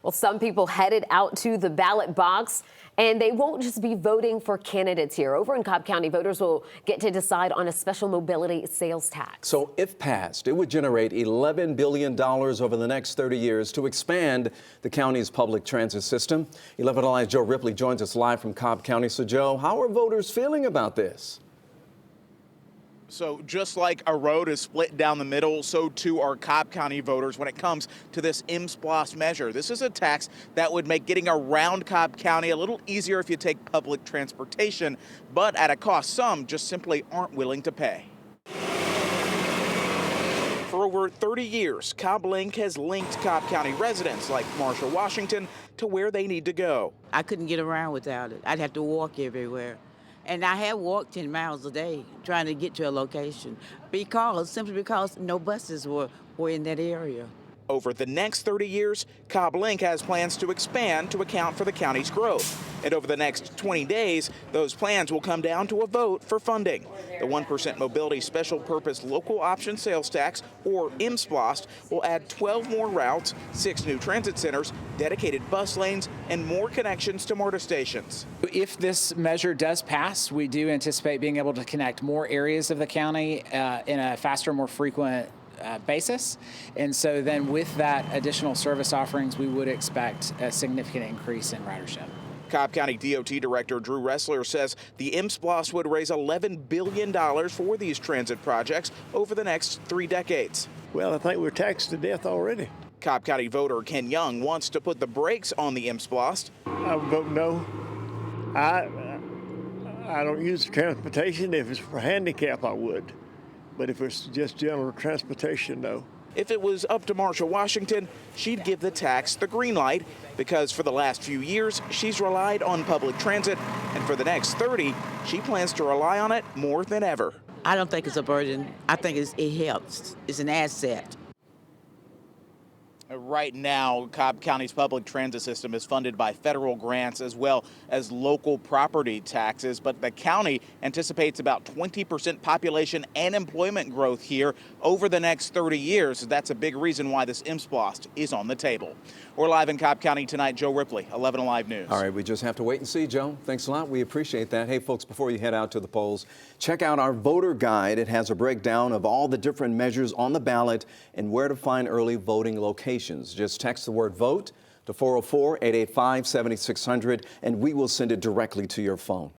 Well, some people headed out to the ballot box, and they won't just be voting for candidates here. Over in Cobb County, voters will get to decide on a special mobility sales tax. So if passed, it would generate $11 billion over the next 30 years to expand the county's public transit system. 11 Alive's Joe Ripley joins us live from Cobb County. So, Joe, how are voters feeling about this? So just like a road is split down the middle, so too are Cobb County voters when it comes to this M-SPLOST measure. This is a tax that would make getting around Cobb County a little easier if you take public transportation, but at a cost some just simply aren't willing to pay. For over 30 years, Cobb Link has linked Cobb County residents like Marshall, Washington to where they need to go. I couldn't get around without it. I'd have to walk everywhere. And I have walked 10 miles a day trying to get to a location simply because no buses were in that area. Over the next 30 years, Cobb Link has plans to expand to account for the county's growth. And over the next 20 days, those plans will come down to a vote for funding. The 1% mobility special purpose local option sales tax, or M-SPLOST, will add 12 more routes, 6 new transit centers, dedicated bus lanes, and more connections to MARTA stations. If this measure does pass, we do anticipate being able to connect more areas of the county in a faster, more frequent basis. And so then with that additional service offerings, we would expect a significant increase in ridership. Cobb County DOT Director Drew Ressler says the M-SPLOST would raise $11 billion for these transit projects over the next 3 decades. Well, I think we're taxed to death already. Cobb County voter Ken Young wants to put the brakes on the M-SPLOST. I would vote no. I don't use transportation. If it's for handicap, I would. But if it's just general transportation, no. If it was up to Marshall, Washington, she'd give the tax the green light because for the last few years, she's relied on public transit, and for the next 30, she plans to rely on it more than ever. I don't think it's a burden. I think it helps. It's an asset. Right now, Cobb County's public transit system is funded by federal grants as well as local property taxes, but the county anticipates about 20% population and employment growth here over the next 30 years. That's a big reason why this M-SPLOST is on the table. We're live in Cobb County tonight. Joe Ripley, 11 Alive News. All right, we just have to wait and see, Joe. Thanks a lot. We appreciate that. Hey, folks, before you head out to the polls, check out our voter guide. It has a breakdown of all the different measures on the ballot and where to find early voting locations. Just text the word VOTE to 404-885-7600, and we will send it directly to your phone.